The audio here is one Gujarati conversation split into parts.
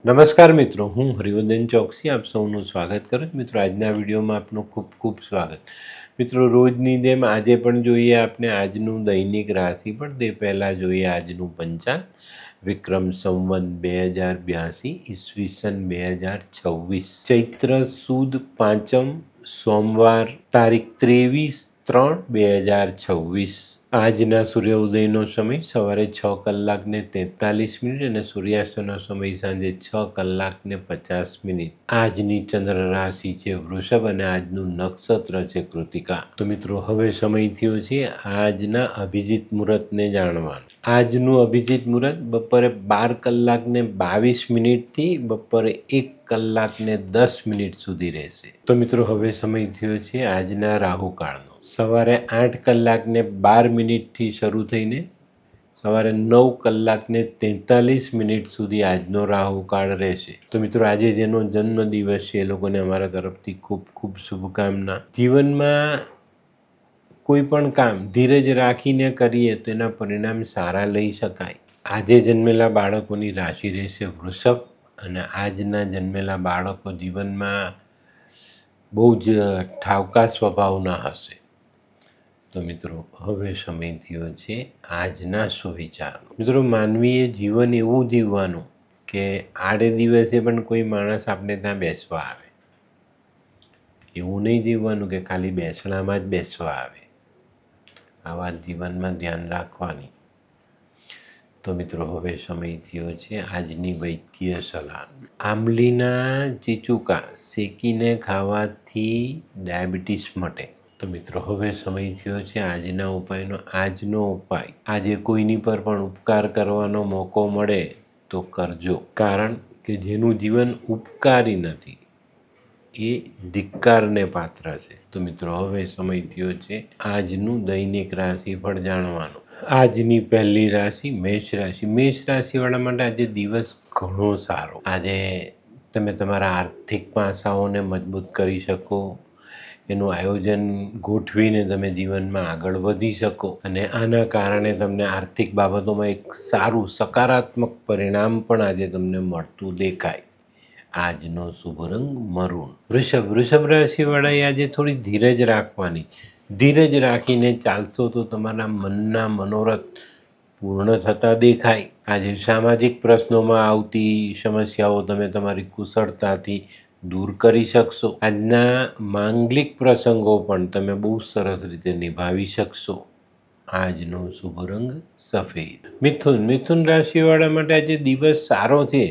નમસ્કાર મિત્રો, હું હરિવર્ધન ચોકસી આપ સૌનું સ્વાગત કરું છું. મિત્રો, આજના વિડીયોમાં આપનું ખૂબ ખૂબ સ્વાગત. મિત્રો, રોજની જેમ આજે પણ જોઈએ આપણે આજનું દૈનિક રાશિફળ. તે પહેલાં જોઈએ આજનું પંચાંગ. વિક્રમ સંવત 2082, ઈસવીસન 2026, ચૈત્ર સુદ પાંચમ, સોમવાર, તારીખ 23/3/2026. આજના સૂર્યોદયનો સમય સવારે 6:43 અને સૂર્યાસ્તનો સમય સાંજે 6:50. આજની ચંદ્ર રાશિ છે વૃષભ અને આજનું નક્ષત્ર છે કૃતિકા. તો મિત્રો, હવે સમય થયો છે આજના અભિજીત મુહૂર્તને જાણવાનું. આજનું અભિજીત મુહૂર્ત બપોરે 12:22 થી બપોરે 1:10 સુધી રહેશે. તો મિત્રો, હવે સમય થયો છે આજના રાહુકાળનો. સવારે 8:12 થી શરૂ થઈને સવારે 9:43 સુધી આજનો રાહુકાળ રહેશે. તો મિત્રો, આજે જેનો જન્મદિવસ છે એ લોકોને અમારા તરફથી ખૂબ ખૂબ શુભકામના. જીવનમાં કોઈ પણ કામ ધીરજ રાખીને કરીએ તો એના પરિણામ સારા લઈ શકાય. આજે જન્મેલા બાળકોની રાશિ રહેશે વૃષભ અને આજના જન્મેલા બાળકો જીવનમાં બહુ જ ઠાવકા સ્વભાવના હશે. તો મિત્રો, હવે સમય થયો છે આજના સુવિચારો. મિત્રો, માનવીએ જીવન એવું જીવવાનું કે આડે દિવસે પણ કોઈ માણસ આપણે ત્યાં બેસવા આવે. એવું નહીં જીવવાનું કે ખાલી બેસણામાં જ બેસવા આવે. આ વાત જીવનમાં ધ્યાન રાખવાની. તો મિત્રો, હવે સમય થયો છે આજની વૈદ્યકીય સલાહ. આંબલીના ચીચુકા શેકીને ખાવાથી ડાયાબિટીસ મટે. તો મિત્રો, હવે સમય થયો છે આજના ઉપાયનો. આજનો ઉપાય, આજે કોઈની પર પણ ઉપકાર કરવાનો મોકો મળે તો કરજો. કારણ કે જેનું જીવન ઉપકારી નથી એ ધિક્કારને પાત્ર છે. તો મિત્રો, હવે સમય થયો છે આજનું દૈનિક રાશિફળ જાણવાનું. આજની પહેલી રાશિ મેષ રાશિ. મેષ રાશિવાળા માટે આજે દિવસ ઘણો સારો. આજે તમે તમારા આર્થિક પાસાઓને મજબૂત કરી શકો, એનું આયોજન ગોઠવીને તમે જીવનમાં આગળ વધી શકો અને આના કારણે તમને આર્થિક બાબતોમાં એક સારું સકારાત્મક પરિણામ પણ આજે તમને મળતું દેખાય. આજનો શુભ રંગ મરૂન. વૃષભ રાશિવાળાએ આજે થોડી ધીરજ રાખવાની. ધીરજ રાખીને ચાલશો તો તમારા મનના મનોરથ પૂર્ણ થતા દેખાય. આજે સામાજિક પ્રશ્નોમાં આવતી સમસ્યાઓ તમે તમારી કુશળતાથી દૂર કરી શકશો. આજના માંગલિક પ્રસંગો પણ તમે બહુ સરસ રીતે નિભાવી શકશો. આજનો શુભ રંગ સફેદ. મિથુન રાશિવાળા માટે આજે દિવસ સારો છે.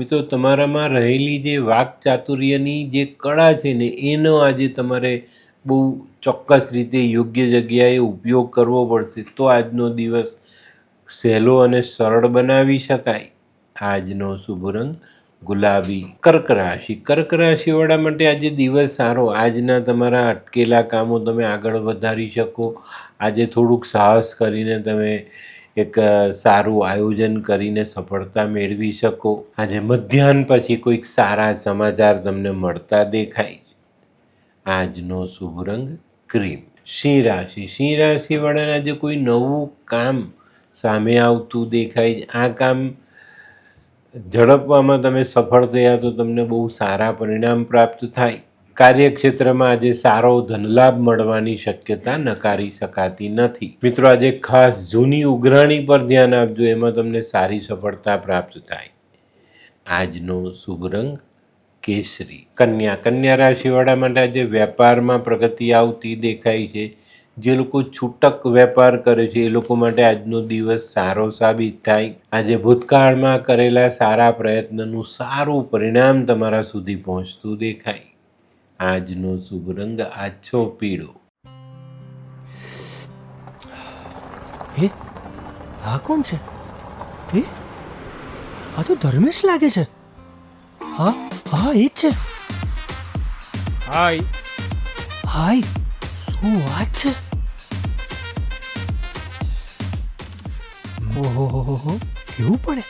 મિત્રો, તમારામાં રહેલી જે વાક ચાતુર્યની જે કળા છે ને એનો આજે તમારે બહુ ચોક્કસ રીતે યોગ્ય જગ્યાએ ઉપયોગ કરવો પડશે. તો આજનો દિવસ સહેલો અને સરળ બનાવી શકાય. આજનો શુભ રંગ ગુલાબી. કર્ક રાશિવાળા માટે આજે દિવસ સારો. આજના તમારા અટકેલા કામો તમે આગળ વધારી શકો. આજે થોડુંક સાહસ કરીને તમે એક સારું આયોજન કરીને સફળતા મેળવી શકો. આજે મધ્યાહન પછી કોઈક સારા સમાચાર તમને મળતા દેખાય. આજનો શુભ રંગ ક્રીમ. સિંહ રાશિવાળાને આજે કોઈ નવું કામ સામે આવતું દેખાય. આ કામ ઝડપવામાં તમે સફળ થયા તો તમને બહુ સારા પરિણામ પ્રાપ્ત થાય. કાર્યક્ષેત્રમાં આજે સારો ધનલાભ મળવાની શક્યતા નકારી શકાતી નથી. મિત્રો, આજે ખાસ જૂની ઉઘરાણી પર ધ્યાન આપજો, એમાં તમને સારી સફળતા પ્રાપ્ત થાય. આજનો શુભ રંગ કેસરી. કન્યા રાશિવાળા માટે આજે વેપારમાં પ્રગતિ આવતી દેખાય છે. જે લોકો છૂટક વેપાર કરે છે એ લોકો માટે આજનો દિવસ સારો સાબિત થાય. આજે ભૂતકાળમાં કરેલા સારા પ્રયત્નનું સારું પરિણામ તમારા સુધી પહોંચતું દેખાય. આજનો શુભ રંગ આછો પીળો. આ કોણ છે? આ તો ધર્મેશ લાગે છે. હા, એ જ છે. હાય, શું વાત છે? ઓહો, કેવું પડે?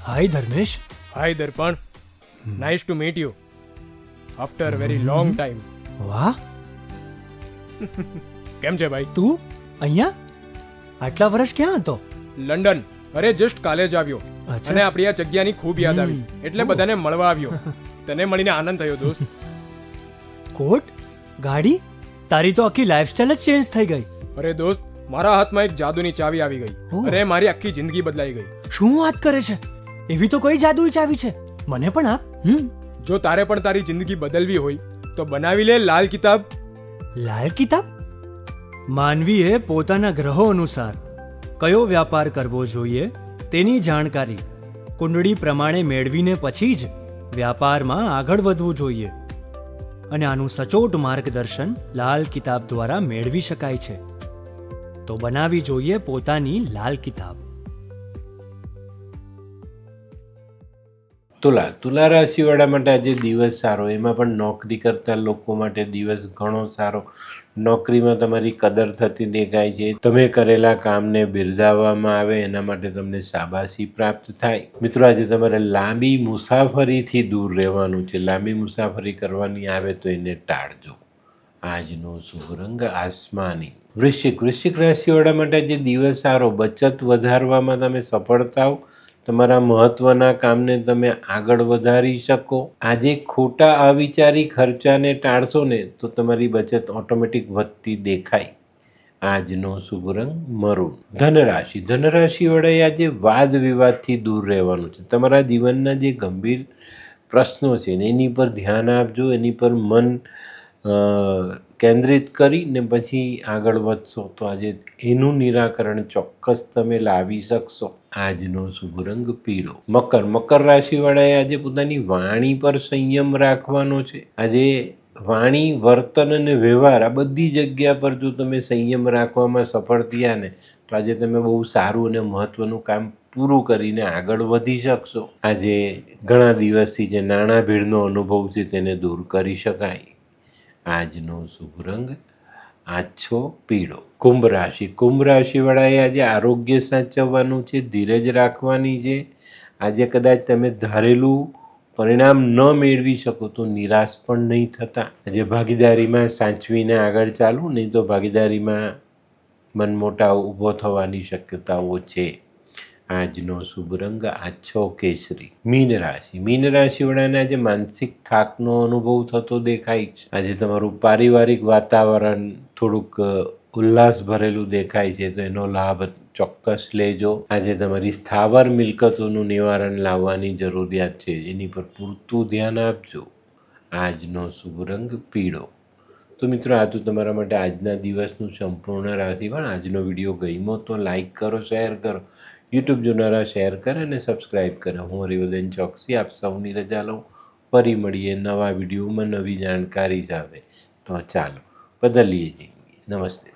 Hi Dharmesh. Hi Darpan, nice to meet you after very long time. વાહ, કેમ છે ભાઈ? તું અહીંયા આટલા વર્ષ ક્યાં હતો? લંડન. અરે જસ્ટ કાલે જ આવ્યો અચ્છા. અને આપણી આ જગ્યાની ખૂબ યાદ આવી એટલે બધાને મળવા આવ્યો. તને મળીને આનંદ થયો દોસ્ત. કોટ ગાડી તારી તો આખી લાઈફસ્ટાઈલ જ ચેન્જ થઈ ગઈ. અરે દોસ્ત, મારા હાથમાં એક જાદુની ચાવી આવી ગઈ ઓહ. અને મારી આખી જિંદગી બદલાઈ ગઈ. શું વાત કરે છે? એવી તો કઈ જાદુઈ ચાવી છે? મને પણ આપ. જો તારે પણ તારી જિંદગી બદલવી હોય તો બનાવી લે લાલ કિતાબ. લાલ કિતાબ? માનવીએ પોતાના ગ્રહો અનુસાર કયો વ્યાપાર કરવો જોઈએ તેની જાણકારી કુંડળી પ્રમાણે મેળવીને પછી જ વ્યાપારમાં આગળ વધવું જોઈએ. અને આનું સચોટ માર્ગદર્શન લાલ કિતાબ દ્વારા મેળવી શકાય છે. તો બનાવી જોઈએ પોતાની લાલ કિતાબ. તુલા રાશિવાળા માટે આજે દિવસ સારો, એમાં પણ નોકરી કરતા લોકો માટે દિવસ ઘણો સારો. નોકરીમાં તમારી કદર થતી દેખાય છે. તમે કરેલા કામને બિરદાવવામાં આવે એના માટે તમને શાબાશી પ્રાપ્ત થાય. મિત્રો, આજે તમારે લાંબી મુસાફરીથી દૂર રહેવાનું છે. લાંબી મુસાફરી કરવાની આવે તો એને ટાળજો. આજનો શુભ રંગ આસમાની. વૃશ્ચિક રાશિવાળા માટે આજે દિવસ સારો. બચત વધારવામાં તમે સફળ થાવ. તમારા મહત્વના કામને તમે આગળ વધારી શકો. આજે ખોટા અવિચારી ખર્ચાને ટાળશો ને તો તમારી બચત ઓટોમેટિક વધતી દેખાય. આજનો શુભ રંગ મરૂન. ધનરાશિવાળાએ આજે વાદ વિવાદથી દૂર રહેવાનું છે. તમારા જીવનના જે ગંભીર પ્રશ્નો છે ને એની પર ધ્યાન આપજો, એની પર મન કેન્દ્રિત કરીને પછી આગળ વધશો તો આજે એનું નિરાકરણ ચોક્કસ તમે લાવી શકશો. આજનો શુભ રંગ પીળો. મકર રાશિવાળાએ આજે પોતાની વાણી પર સંયમ રાખવાનો છે. આજે વાણી, વર્તન અને વ્યવહાર આ બધી જગ્યા પર જો તમે સંયમ રાખવામાં સફળ થયા ને તો આજે તમે બહુ સારું અને મહત્વનું કામ પૂરું કરીને આગળ વધી શકશો. આજે ઘણા દિવસથી જે નાણાં ભીડનો અનુભવ છે તેને દૂર કરી શકાય. આજનો શુભ રંગ આછો પીળો. કુંભ રાશિવાળાએ આજે આરોગ્ય સાચવવાનું છે, ધીરજ રાખવાની છે. આજે કદાચ તમે ધારેલું પરિણામ ન મેળવી શકો તો નિરાશ પણ નહીં થતા. આજે ભાગીદારીમાં સાચવીને આગળ ચાલવું, નહીં તો ભાગીદારીમાં મનમોટાવ ઊભો થવાની શક્યતાઓ છે. આજનો શુભ રંગ આછો કેસરી. મીન રાશિવાળાને આજે માનસિક થાકનો અનુભવ થતો દેખાય છે. આજે તમારું પારિવારિક વાતાવરણ થોડુંક ઉલ્લાસ ભરેલું દેખાય છે તો એનો લાભ ચોક્કસ લેજો. આજે તમારી સ્થાવર મિલકતોનું નિવારણ લાવવાની જરૂરિયાત છે, એની પર પૂરતું ધ્યાન આપજો. આજનો શુભ રંગ પીળો. તો મિત્રો, આ તો તમારા માટે આજના દિવસનું સંપૂર્ણ રાશિફળ. આજનો વિડીયો ગમ્યો તો લાઈક કરો, શેર કરો. યુટ્યુબ જોનારા શેર કરે અને સબસ્ક્રાઈબ કરે. હું હરિવર્ધન ચોકસી આપ સૌની રજા લઉં. ફરી મળીએ નવા વિડીયોમાં નવી જાણકારી સાથે. તો ચાલો બદલીએ જઈએ. નમસ્તે.